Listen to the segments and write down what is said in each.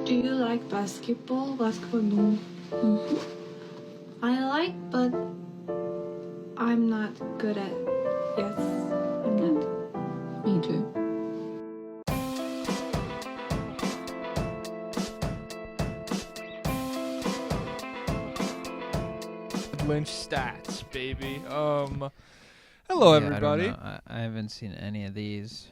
Do you like basketball? Basketball no. I like, but I'm not good at. Yes, I'm not. Me too. Lynch stats, baby. Hello everybody. I haven't seen any of these.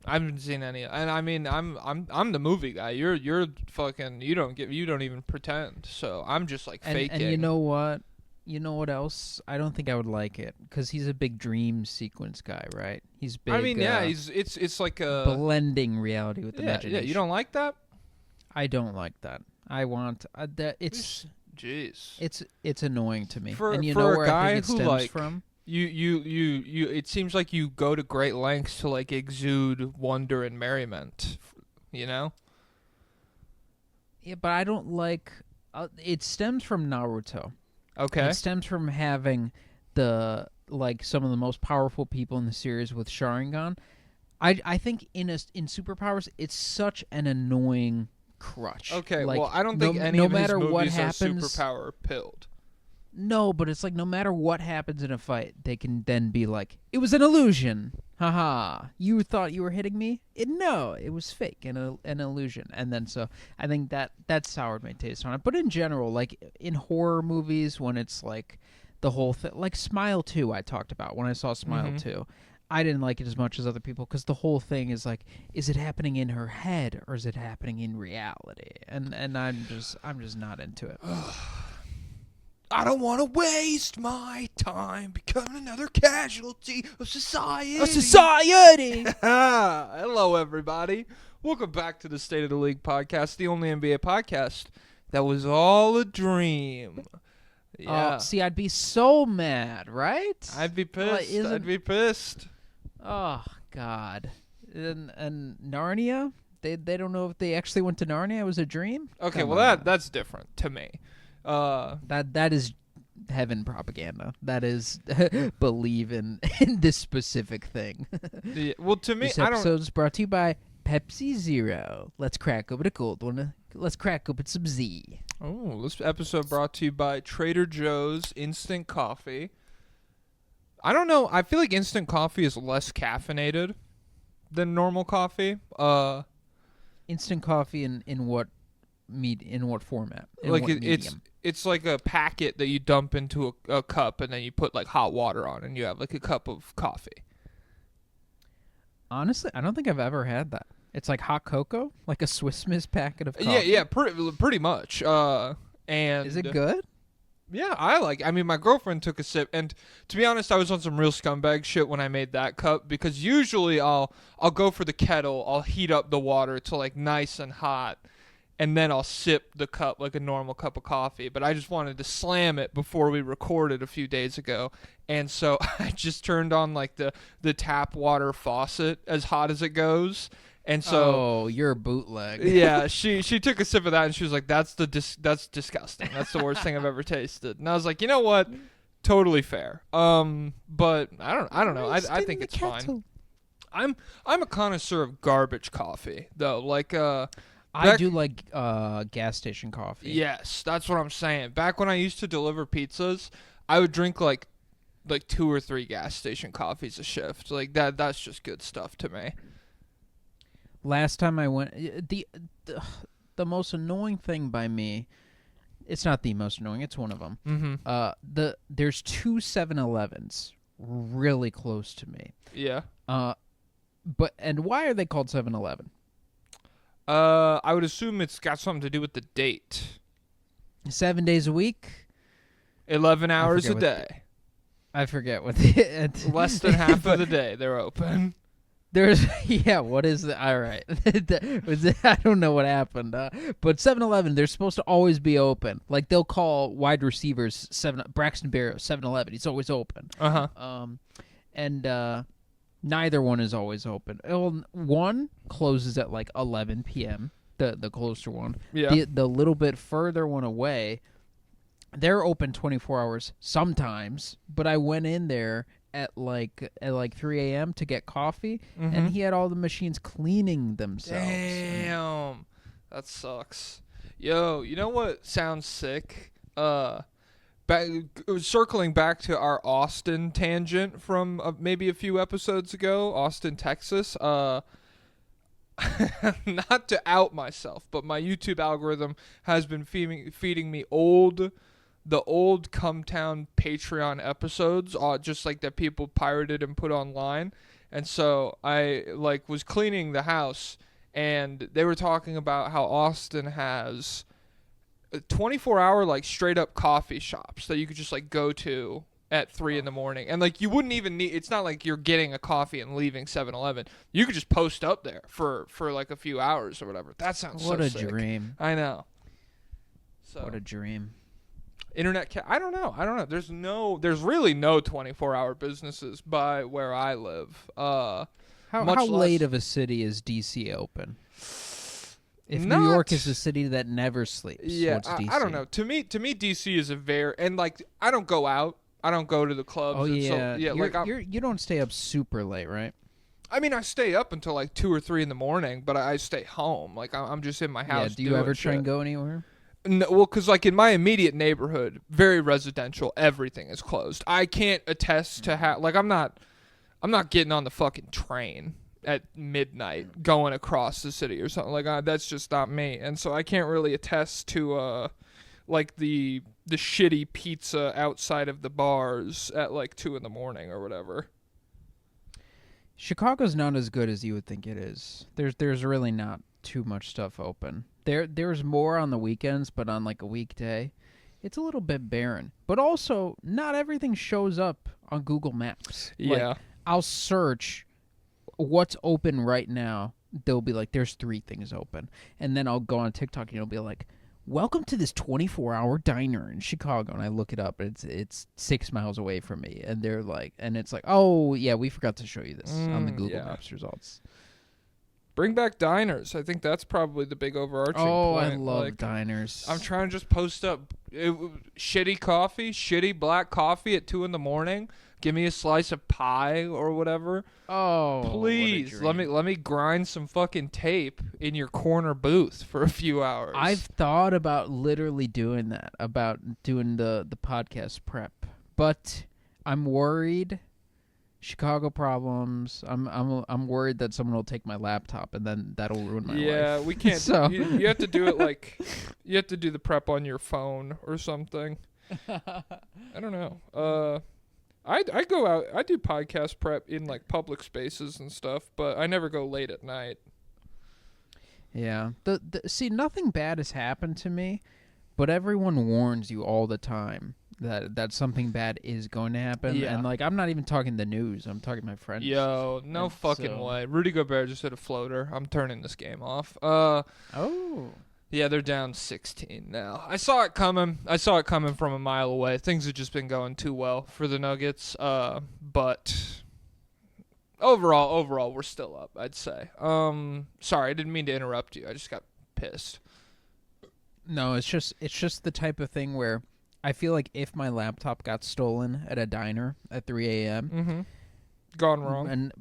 I haven't seen any, and I mean, I'm the movie guy. You're fucking. You don't even pretend. So I'm just like faking. And you know what? You know what else? I don't think I would like it because he's a big dream sequence guy, right? He's big. I mean, yeah, it's like a blending reality with imagination. Yeah, you don't like that? I don't like that. I want that. It's annoying to me. And you know where I think it stems like, from? You it seems like you go to great lengths to like exude wonder and merriment, you know? Yeah, but I don't like it stems from Naruto. Okay. It stems from having some of the most powerful people in the series with Sharingan. I think in superpowers it's such an annoying crutch. Okay, like, well I don't think any no of his matter movies what are happens, superpower pilled. No, but it's like no matter what happens in a fight, they can then be like, it was an illusion. Haha. You thought you were hitting me? No, it was fake and an illusion. And then so I think that soured my taste on it. But in general, like in horror movies when it's like the whole thing, like Smile 2 I talked about when I saw Smile 2. I didn't like it as much as other people because the whole thing is like, is it happening in her head or is it happening in reality? And I'm just not into it. I don't want to waste my time becoming another casualty of society. Hello, everybody. Welcome back to the State of the League podcast, the only NBA podcast that was all a dream. Yeah. See, I'd be so mad, right? I'd be pissed. Oh, God. And Narnia? They don't know if they actually went to Narnia. It was a dream? Okay, Come well, on. that's different to me. That is heaven propaganda. That is believe in this specific thing. Yeah, well, to me, this I don't. episode is brought to you by Pepsi Zero. Let's crack open a cold one. Let's crack open some Z. Oh, this episode brought to you by Trader Joe's Instant Coffee. I don't know. I feel like instant coffee is less caffeinated than normal coffee. Instant coffee in what format? It's like a packet that you dump into a cup and then you put like hot water on and you have like a cup of coffee. Honestly, I don't think I've ever had that. It's like hot cocoa, like a Swiss Miss packet of coffee. Yeah, pretty much. And is it good? Yeah, I mean, my girlfriend took a sip, and to be honest, I was on some real scumbag shit when I made that cup because usually I'll go for the kettle, I'll heat up the water to like nice and hot. And then I'll sip the cup like a normal cup of coffee. But I just wanted to slam it before we recorded a few days ago. And so I just turned on like the tap water faucet as hot as it goes. And so oh, you're a bootleg. Yeah, she took a sip of that and she was like, that's disgusting. That's the worst thing I've ever tasted. And I was like, you know what? Totally fair. But I don't know. I think it's fine. I'm a connoisseur of garbage coffee though. Like I do like gas station coffee. Yes, that's what I'm saying. Back when I used to deliver pizzas, I would drink like 2 or 3 gas station coffees a shift. Like that's just good stuff to me. Last time I went, the most annoying thing by me, it's not the most annoying, it's one of them. Mm-hmm. There's 2 7-Elevens really close to me. Yeah. And why are they called 7-Eleven? I would assume it's got something to do with the date. 7 days a week, 11 hours a day. I forget what less than half of the day they're open. There's what is the all right? I don't know what happened, but 7-Eleven they're supposed to always be open. Like they'll call wide receivers Braxton Berrios 7-Eleven. He's always open. And neither one is always open. One closes at like 11 p.m. The closer one. Yeah. The little bit further one away, they're open 24 hours sometimes. But I went in there at like 3 a.m. to get coffee, and he had all the machines cleaning themselves. Damn. That sucks. Yo, you know what sounds sick? Circling back to our Austin tangent from maybe a few episodes ago, Austin, Texas. Not to out myself, but my YouTube algorithm has been feeding me the old Cumtown Patreon episodes, just like that people pirated and put online. And so I like was cleaning the house, and they were talking about how Austin has 24-hour like straight up coffee shops that you could just like go to at 3 in the morning, and like you wouldn't even need, it's not like you're getting a coffee and leaving 7-Eleven. You could just post up there for like a few hours or whatever. That sounds What so a sick. dream. I know. So What a dream. I don't know. There's really no 24-hour businesses by where I live. How Much less- late of a city is DC open? If Not- New York is a city that never sleeps, Yeah, what's DC? I don't know. To me, DC is a very, and like I don't go out. I don't go to the clubs. Oh and yeah, so, yeah. you don't stay up super late, right? I mean, I stay up until like 2 or 3 in the morning, but I stay home. Like I'm just in my house. Yeah. Do you doing ever try shit. and go anywhere? No, well, because like in my immediate neighborhood, very residential, everything is closed. I can't attest to how. Like I'm not getting on the fucking train at midnight going across the city or something like that. That's just not me, and so I can't really attest to like the shitty pizza outside of the bars at like 2 in the morning or whatever. Chicago's not as good as you would think it is. There's really not too much stuff open. There's more on the weekends, but on like a weekday, it's a little bit barren. But also, not everything shows up on Google Maps. Yeah. Like, I'll search what's open right now. They'll be like, there's 3 things open. And then I'll go on TikTok and it'll be like, welcome to this 24-hour diner in Chicago. And I look it up. And it's 6 miles away from me. And they're like, and it's like, oh, yeah, we forgot to show you this on the Google yeah. Maps results. Bring back diners. I think that's probably the big overarching point. I love like, diners. I'm trying to just post up shitty coffee, shitty black coffee at 2 in the morning. Give me a slice of pie or whatever. Oh, Please, let me grind some fucking tape in your corner booth for a few hours. I've thought about literally doing that, about doing the podcast prep, but I'm worried. Chicago problems. I'm worried that someone will take my laptop and then that'll ruin my life. Yeah, we can't. So you have to do it like you have to do the prep on your phone or something. I don't know. I go out. I do podcast prep in like public spaces and stuff, but I never go late at night. Yeah. See, nothing bad has happened to me, but everyone warns you all the time that something bad is going to happen. Yeah. And like, I'm not even talking the news. I'm talking my friends. Yo, no And fucking so- way. Rudy Gobert just hit a floater. I'm turning this game off. Oh. Yeah, they're down 16 now. I saw it coming. From a mile away. Things have just been going too well for the Nuggets. But overall, we're still up, I'd say. Sorry, I didn't mean to interrupt you. I just got pissed. No, it's just the type of thing where I feel like if my laptop got stolen at a diner at 3 a.m. Mm-hmm. Gone wrong. and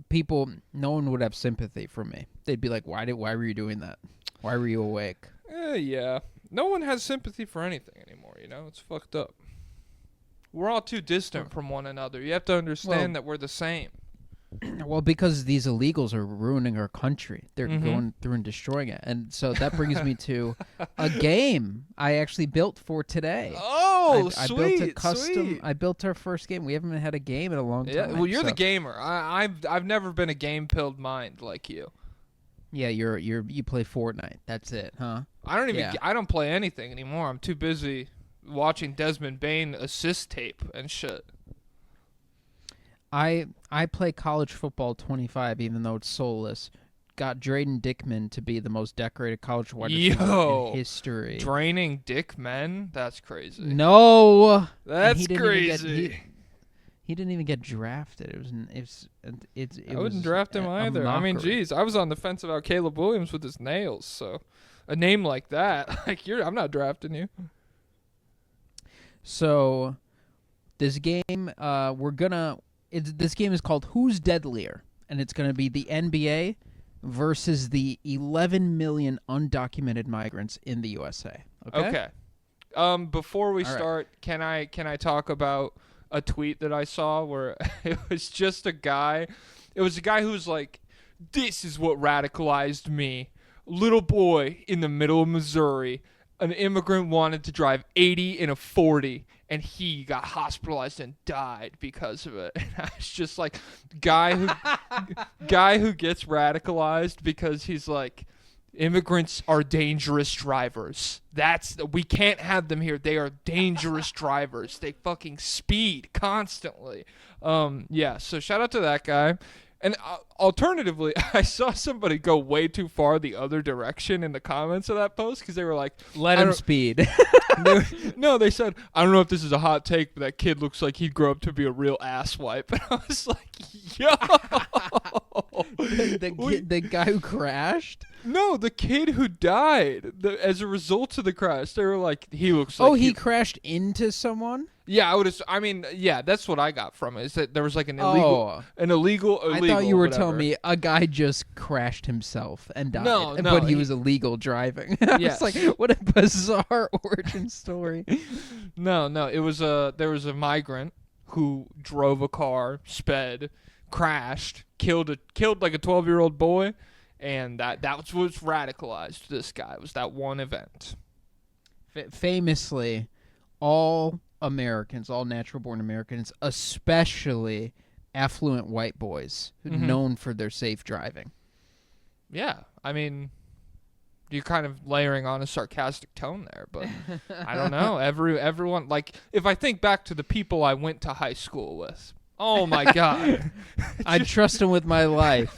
no one would have sympathy for me. They'd be like, why were you doing that? Why were you awake? Yeah. No one has sympathy for anything anymore, you know? It's fucked up. We're all too distant from one another. You have to understand that we're the same. Well, because these illegals are ruining our country. They're Mhm. going through and destroying it. And so that brings me to a game I actually built for today. Oh, I sweet, built a custom. sweet. I built our first game. We haven't had a game in a long time. Yeah, well, you're the so- gamer. I've never been a game-pilled mind like you. Yeah, you play Fortnite. That's it, huh? I don't even. Yeah. I don't play anything anymore. I'm too busy watching Desmond Bain assist tape and shit. I play college football 25, even though it's soulless. Got Drayden Dickman to be the most decorated college wide receiver Yo. in history. Draining dick men? That's crazy. No, And That's he didn't even crazy. get- he didn't even get drafted. It I wouldn't draft him a either. I mean, mockery. geez, I was on the fence about Caleb Williams with his nails. So, a name like that, like I'm not drafting you. So, this game, this game is called Who's Deadlier, and it's gonna be the NBA versus the 11 million undocumented migrants in the USA. Okay. Before we All right. start, can I talk about a tweet that I saw where it was just a guy. It was a guy who was like, "This is what radicalized me. Little boy in the middle of Missouri, an immigrant wanted to drive 80 in a 40, and he got hospitalized and died because of it." And I was just like, guy who gets radicalized because he's like, immigrants are dangerous drivers. We can't have them here. They are dangerous drivers. They fucking speed constantly. Yeah, so shout out to that guy. And alternatively, I saw somebody go way too far the other direction in the comments of that post because they were like, Let him speed. they said, "I don't know if this is a hot take, but that kid looks like he'd grow up to be a real asswipe." And I was like, yo. the guy who crashed? No, the kid who died as a result of the crash. They were like, he looks like. Oh, he crashed into someone? Yeah, that's what I got from it. Is that there was like an illegal. I thought you were whatever. telling me a guy just crashed himself and died. No, but he was illegal driving. I Yes. was like, what a bizarre origin story. No, there was a migrant who drove a car, sped, crashed, killed like a 12-year-old boy, and that was what radicalized this guy. Was that one event? Famously, all Americans, all natural-born Americans, especially affluent white boys, known for their safe driving. Yeah, I mean, you're kind of layering on a sarcastic tone there, but I don't know. Everyone, like, if I think back to the people I went to high school with, oh my God. I'd trust them with my life.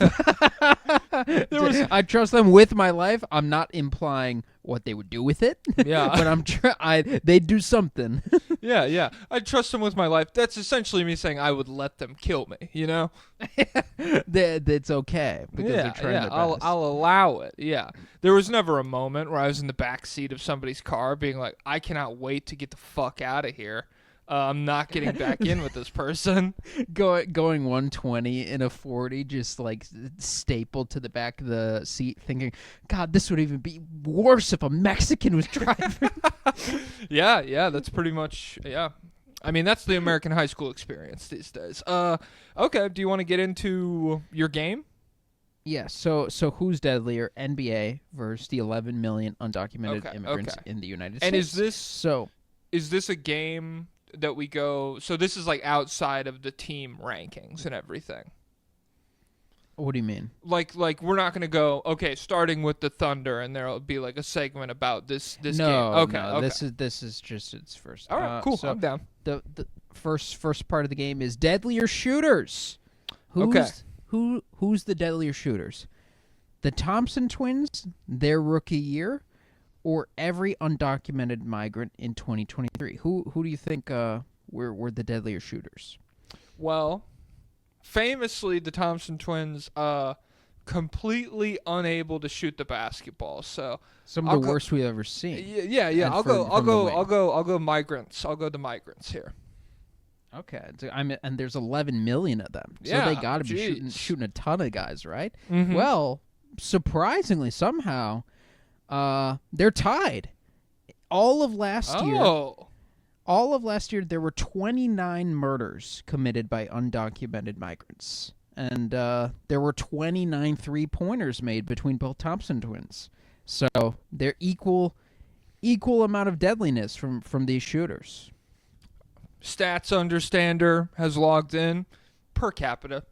I trust them with my life. I'm not implying what they would do with it. Yeah. But they'd do something. Yeah. I'd trust them with my life. That's essentially me saying I would let them kill me, you know? It's okay because they're trying their best. I'll allow it. Yeah. There was never a moment where I was in the back seat of somebody's car being like, I cannot wait to get the fuck out of here. I'm not getting back in with this person. Going 120 in a 40, just like stapled to the back of the seat, thinking, God, this would even be worse if a Mexican was driving. Yeah, that's pretty much, yeah. I mean, that's the American high school experience these days. Okay, do you want to get into your game? Yeah, so who's deadlier, NBA versus the 11 million undocumented immigrants in the United States? And is this a game that we go, so this is like outside of the team rankings and everything? What do you mean? Like we're not going to go, okay, starting with the Thunder, and there'll be like a segment about this game. Okay. This is just its first. All right, cool. So I'm down. The first part of the game is deadlier shooters. Who's the deadlier shooters? The Thompson twins, their rookie year, or every undocumented migrant in 2023? Who do you think were the deadlier shooters? Well, famously, the Thompson twins completely unable to shoot the basketball. So some of the worst we've ever seen. Yeah. I'll go migrants. I'll go the migrants here. Okay, and there's 11 million of them, so Yeah, they got to be shooting a ton of guys, right? Mm-hmm. Well, surprisingly, somehow, they're tied. All of last year, there were 29 murders committed by undocumented migrants, and there were 29 three-pointers made between both Thompson twins. So they're equal amount of deadliness from these shooters. Stats Understander has logged in. Per capita.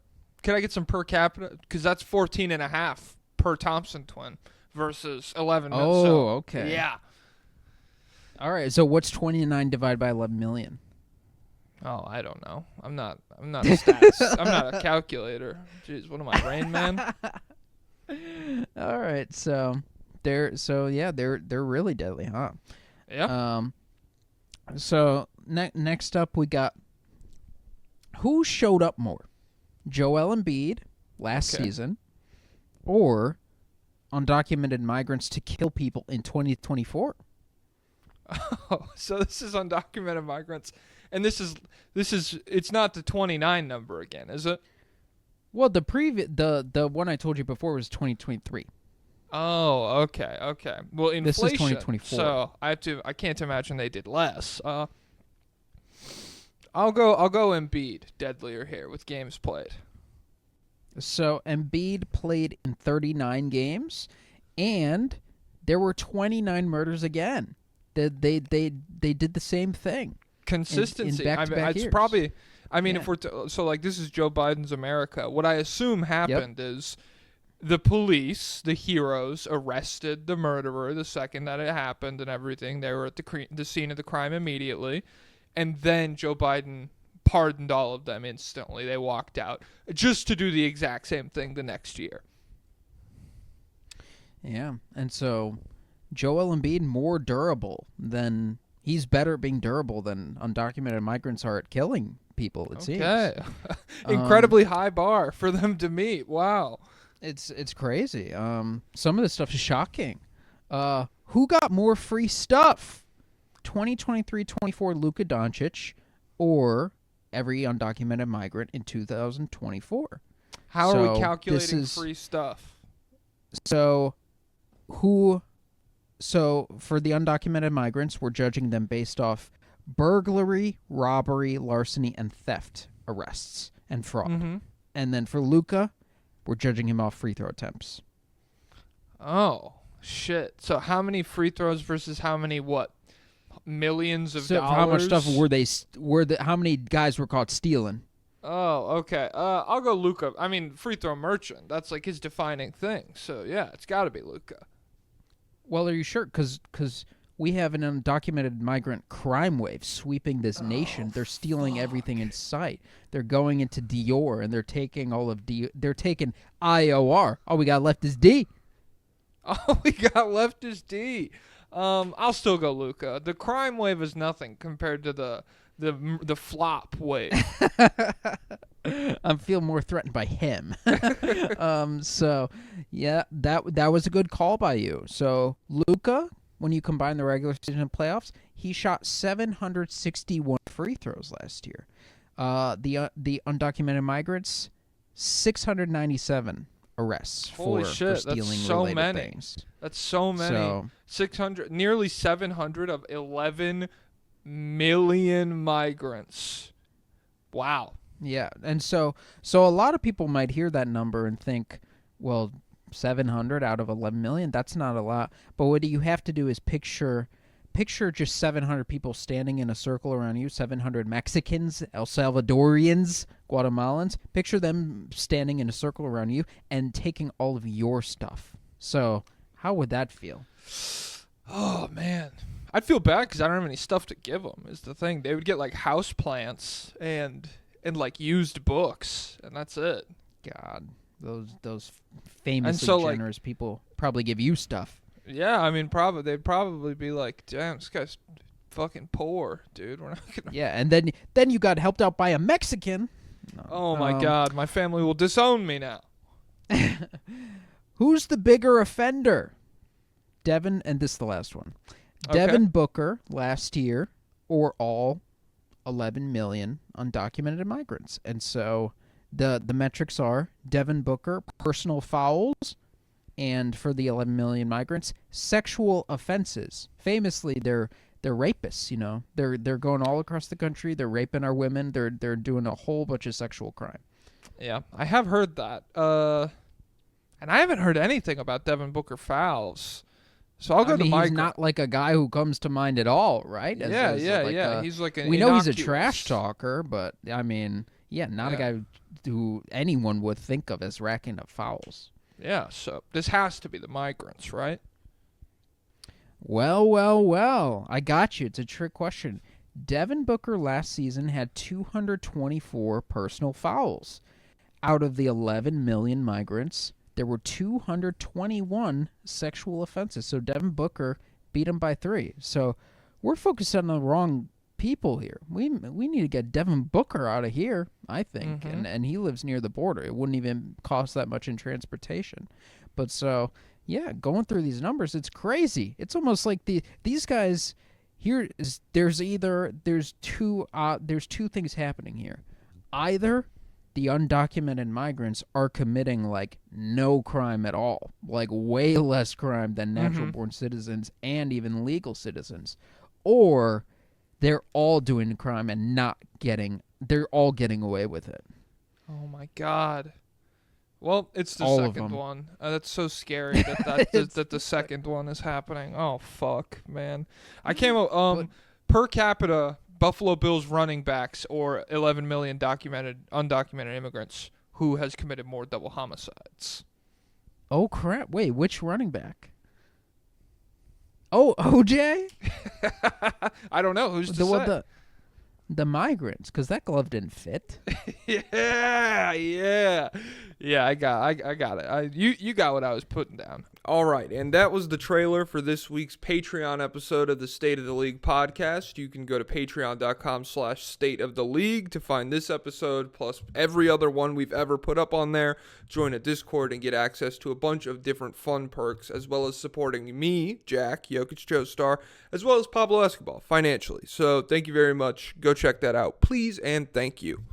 Can I get some per capita? Because that's 14.5 per Thompson twin versus 11. Oh, okay. Yeah. All right. So what's 29 divided by 11 million? Oh, I don't know. I'm not a stats. I'm not a calculator. Jeez, what am I, Rain Man? All right. So they're really deadly, huh? Yeah. So next up, we got who showed up more, Joel Embiid last season, or undocumented migrants to kill people in 2024. Oh, so this is undocumented migrants, and this is it's not the 29 number again, is it? Well, the one I told you before was 2023. Oh, okay. Well, inflation. This is 2024. So I can't imagine they did less. I'll go Embiid, deadlier here with games played. So Embiid played in 39 games, and there were 29 murders again. They did the same thing. Consistency. In back-to-back it's years. probably. I mean, Yeah. if we're so like this is Joe Biden's America. What I assume happened is the police, the heroes, arrested the murderer the second that it happened and everything. They were at the scene of the crime immediately, and then Joe Biden pardoned all of them instantly. They walked out just to do the exact same thing the next year. Yeah, and so Joel Embiid more durable than he's better at being durable than undocumented migrants are at killing people. It seems. Okay, incredibly high bar for them to meet. Wow, it's crazy. Some of this stuff is shocking. Who got more free stuff? 2023-24 Luka Doncic or every undocumented migrant in 2024? how are So we calculating this is- free stuff? So for the undocumented migrants, we're judging them based off burglary, robbery, larceny, and theft arrests and fraud. Mm-hmm. And then for Luka, we're judging him off free throw attempts. Oh shit! So how many free throws versus how many what? Millions of So dollars. how much stuff how many guys were caught stealing? Oh, okay. I'll go Luka. I mean, free throw merchant. That's like his defining thing. So yeah, it's got to be Luka. Well, are you sure? Because we have an undocumented migrant crime wave sweeping this nation. They're stealing everything in sight. They're going into Dior and they're taking all of They're taking IOR. All we got left is D. All we got left is D. I'll still go Luka. The crime wave is nothing compared to the flop wave. I feel more threatened by him. So, yeah, that was a good call by you. So, Luka, when you combine the regular season and playoffs, he shot 761 free throws last year. The undocumented migrants, 697 arrests Holy for shit, stealing that's so related many. things. That's so many. So, 600, nearly 700 of 11 million migrants. Wow. yeah, and so a lot of people might hear that number and think, well, 700 out of 11 million, that's not a lot. But what you have to do is picture just 700 people standing in a circle around you, 700 Mexicans, El Salvadorians, Guatemalans. Picture them standing in a circle around you and taking all of your stuff. So how would that feel? Oh, man. I'd feel bad because I don't have any stuff to give them, is the thing. They would get, like, house plants and like, used books, and that's it. God, those famously so, like- generous people probably give you stuff. Yeah, I mean, they'd probably be like, damn, this guy's fucking poor, dude. We're not gonna... Yeah, and then you got helped out by a Mexican. No. Oh, my God. My family will disown me now. Who's the bigger offender? Devin, and this is the last one. Okay. Devin Booker last year or all 11 million undocumented migrants. And so the metrics are Devin Booker, personal fouls, and for the 11 million migrants, sexual offenses. Famously, they're rapists, you know. They're going all across the country, they're raping our women, they're doing a whole bunch of sexual crime. Yeah, I have heard that. And I haven't heard anything about Devin Booker fouls. So I'll go I mean, to he's Michael. not like a guy who comes to mind at all, right? Yeah. He's like an we know he's a innocuous. trash talker, but I mean, yeah, not a guy who anyone would think of as racking up fouls. Yeah, so this has to be the migrants, right? Well, I got you. It's a trick question. Devin Booker last season had 224 personal fouls. Out of the 11 million migrants, there were 221 sexual offenses. So Devin Booker beat him by 3. So we're focused on the wrong people here. We need to get Devin Booker out of here, I think. Mhm. And he lives near the border. It wouldn't even cost that much in transportation. But so, yeah, going through these numbers, it's crazy. It's almost like these guys here there's two things happening here. Either the undocumented migrants are committing like no crime at all, like way less crime than natural born citizens and even legal citizens, or they're all doing the crime and they're all getting away with it. Oh my God. Well, it's the All of second them. one. That's so scary that the second one is happening. Oh fuck, man. I came up per capita Buffalo Bills running backs or 11 million undocumented immigrants who has committed more double homicides. Oh crap! Wait, which running back? Oh, OJ? I don't know who's to say. The migrants, because that glove didn't fit. Yeah. I got it. You got what I was putting down. All right, and that was the trailer for this week's Patreon episode of the State of the League podcast. You can go to patreon.com/State of the League to find this episode, plus every other one we've ever put up on there. Join a Discord and get access to a bunch of different fun perks, as well as supporting me, Jack, Jokic Joestar, as well as Pablo Escobar financially. So thank you very much. Go check that out, please, and thank you.